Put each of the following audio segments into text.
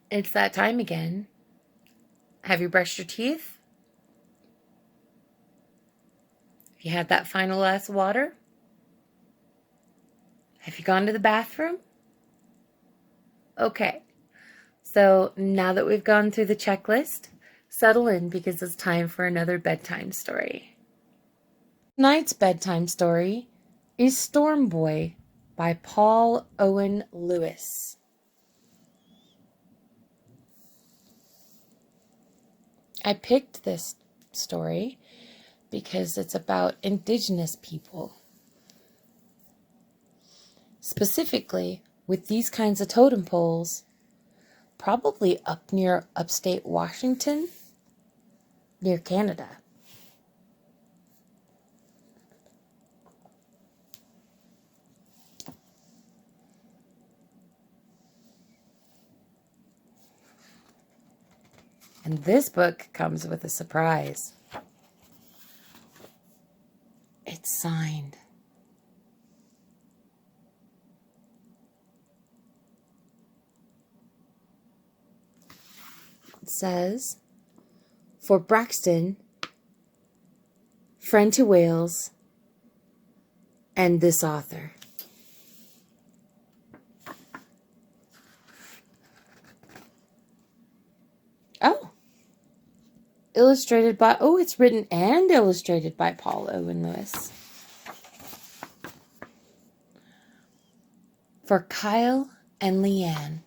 It's that time again. Have you brushed your teeth? Have you had that final glass of water? Have you gone to the bathroom? Okay, so now that we've gone through the checklist, settle in because it's time for another bedtime story. Tonight's bedtime story is Storm Boy by Paul Owen Lewis. I picked this story because it's about indigenous people. Specifically, with these kinds of totem poles, probably up near upstate Washington, near Canada. And this book comes with a surprise. It's signed. It says, for Braxton, friend to Wales, and this author. Oh. Illustrated by, it's written and illustrated by Paul Owen Lewis. For Kyle and Leanne.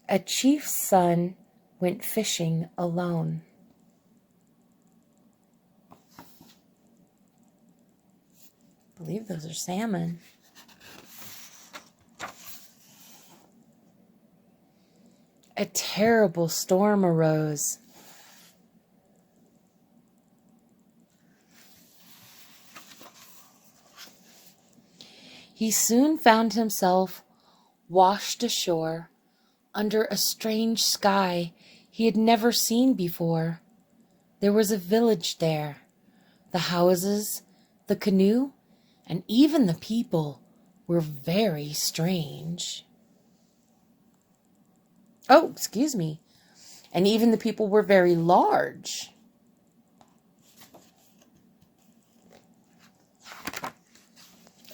A chief's son went fishing alone. I believe those are salmon. A terrible storm arose. He soon found himself washed ashore under a strange sky he had never seen before. There was a village there. The houses, the canoe, and even the people were very strange. Oh, excuse me. And even the people were very large.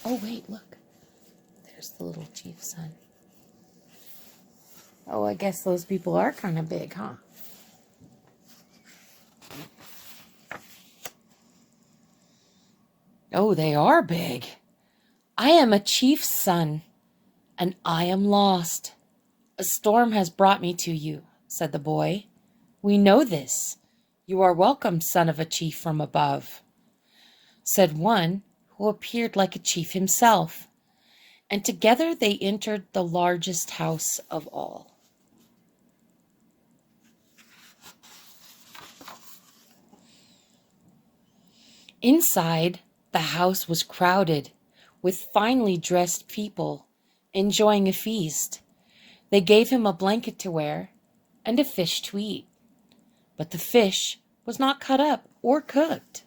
Oh, wait, look. There's the little chief's son. Oh, I guess those people are kind of big, huh? Oh, they are big. I am a chief's son, and I am lost. A storm has brought me to you, said the boy. We know this. You are welcome, son of a chief from above, said one who appeared like a chief himself. And together they entered the largest house of all. Inside, the house was crowded with finely dressed people enjoying a feast. They gave him a blanket to wear and a fish to eat. But the fish was not cut up or cooked.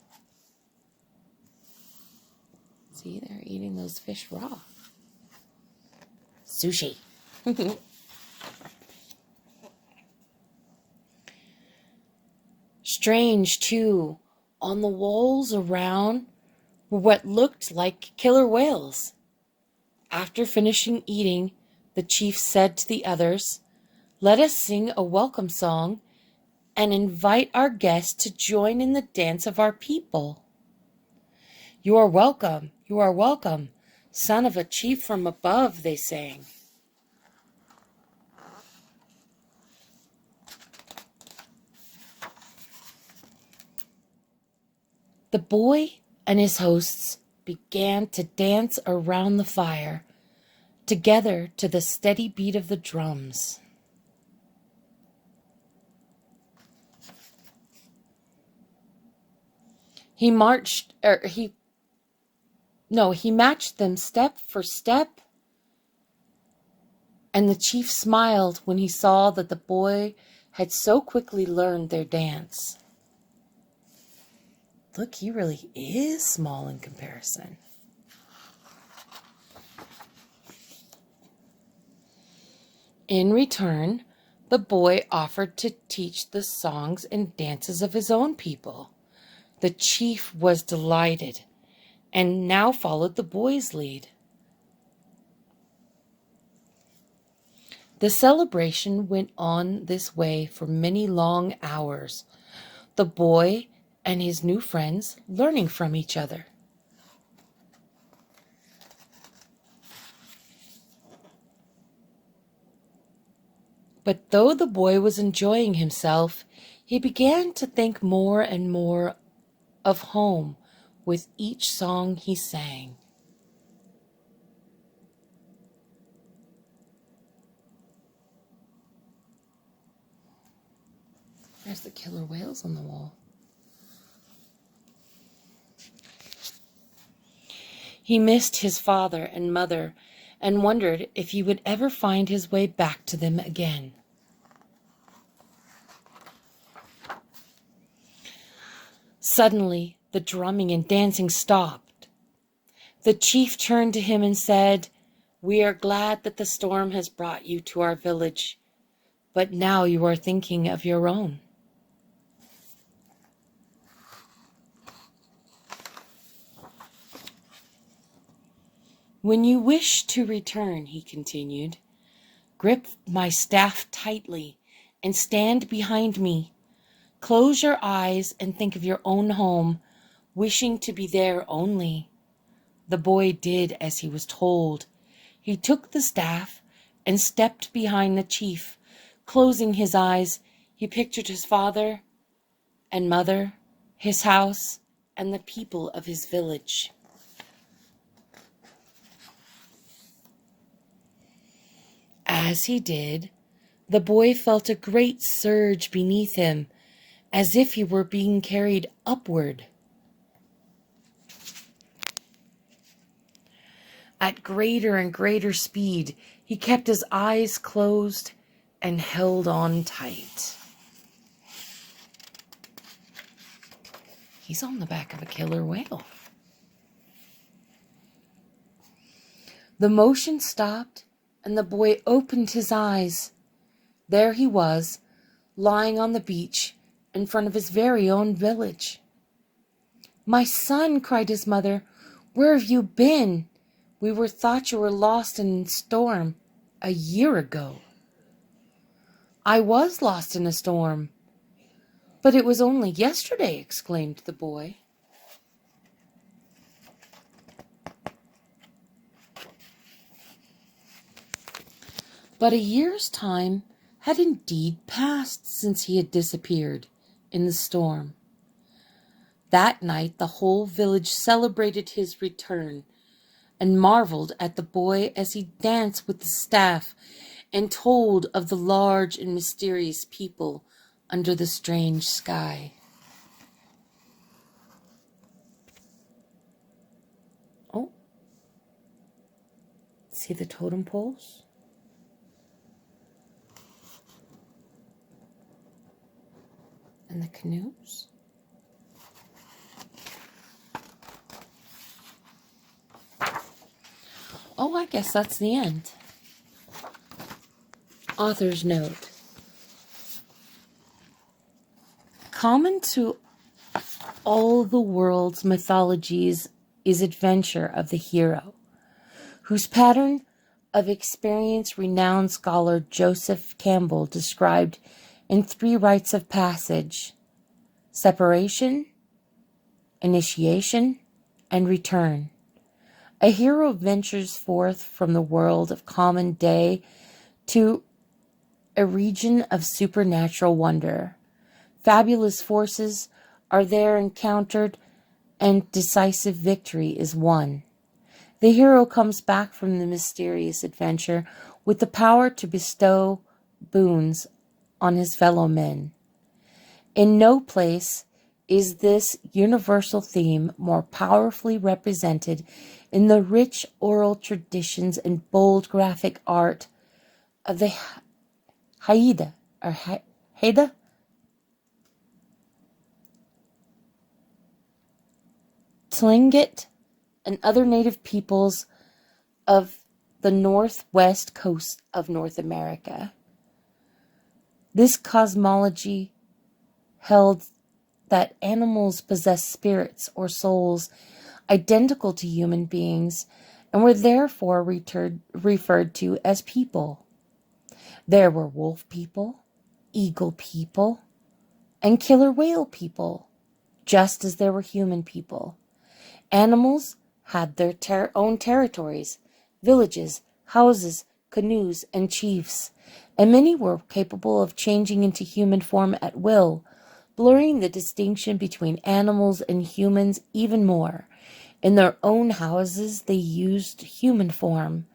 See, they're eating those fish raw. Sushi. Strange, too, on the walls around were what looked like killer whales. After finishing eating, the chief said to the others, let us sing a welcome song and invite our guests to join in the dance of our people. You are welcome, son of a chief from above, they sang. The boy and his hosts began to dance around the fire, together to the steady beat of the drums. He matched them step for step, and the chief smiled when he saw that the boy had so quickly learned their dance. Look, he really is small in comparison. In return, the boy offered to teach the songs and dances of his own people. The chief was delighted and now followed the boy's lead. The celebration went on this way for many long hours, the boy and his new friends learning from each other. But though the boy was enjoying himself, he began to think more and more of home with each song he sang. There's the killer whales on the wall. He missed his father and mother and wondered if he would ever find his way back to them again. Suddenly, the drumming and dancing stopped. The chief turned to him and said, "We are glad that the storm has brought you to our village, but now you are thinking of your own." "When you wish to return," he continued, "grip my staff tightly and stand behind me. Close your eyes and think of your own home, wishing to be there only." The boy did as he was told. He took the staff and stepped behind the chief. Closing his eyes, he pictured his father and mother, his house, and the people of his village. As he did, the boy felt a great surge beneath him, as if he were being carried upward. At greater and greater speed, he kept his eyes closed and held on tight. He's on the back of a killer whale. The motion stopped, and the boy opened his eyes. There he was, lying on the beach in front of his very own village. "My son," cried his mother, "where have you been? We were thought you were lost in a storm a year ago." "I was lost in a storm, but it was only yesterday," exclaimed the boy. But a year's time had indeed passed since he had disappeared in the storm. That night the whole village celebrated his return and marveled at the boy as he danced with the staff and told of the large and mysterious people under the strange sky. Oh, see the totem poles? And the canoes? Oh, I guess that's the end. Author's note. Common to all the world's mythologies is adventure of the hero, whose pattern of experience renowned scholar Joseph Campbell described in 3 rites of passage: separation, initiation, and return. A hero ventures forth from the world of common day to a region of supernatural wonder. Fabulous forces are there encountered, and decisive victory is won. The hero comes back from the mysterious adventure with the power to bestow boons on his fellow men. In no place is this universal theme more powerfully represented in the rich oral traditions and bold graphic art of the Haida, Tlingit, and other native peoples of the northwest coast of North America. This cosmology held that animals possess spirits or souls identical to human beings and were therefore referred to as people. There were wolf people, eagle people, and killer whale people, just as there were human people. Animals had their own territories, villages, houses, canoes, and chiefs, and many were capable of changing into human form at will, blurring the distinction between animals and humans even more. In their own houses, they used human form,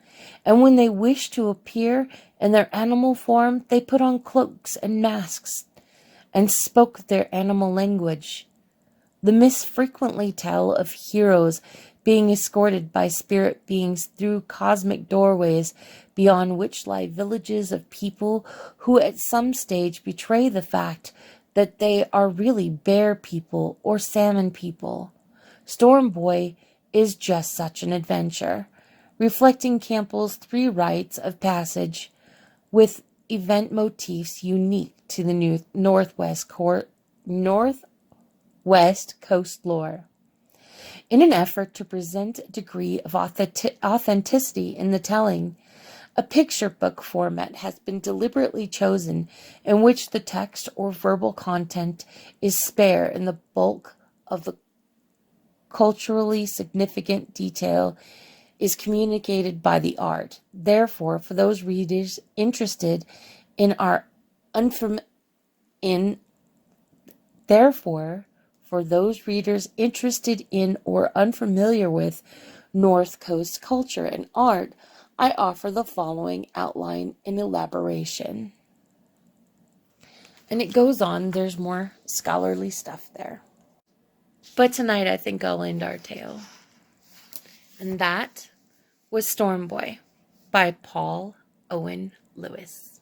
and when they wished to appear in their animal form, they put on cloaks and masks and spoke their animal language. The myths frequently tell of heroes being escorted by spirit beings through cosmic doorways beyond which lie villages of people who at some stage betray the fact that they are really bear people or salmon people. Storm Boy is just such an adventure, reflecting Campbell's 3 rites of passage with event motifs unique to the Northwest Coast lore. In an effort to present a degree of authenticity in the telling, a picture book format has been deliberately chosen in which the text or verbal content is spare and the bulk of the culturally significant detail is communicated by the art. Therefore, for those readers interested in our for those readers interested in or unfamiliar with North Coast culture and art, I offer the following outline and elaboration. And it goes on, there's more scholarly stuff there. But tonight I think I'll end our tale. And that was Storm Boy by Paul Owen Lewis.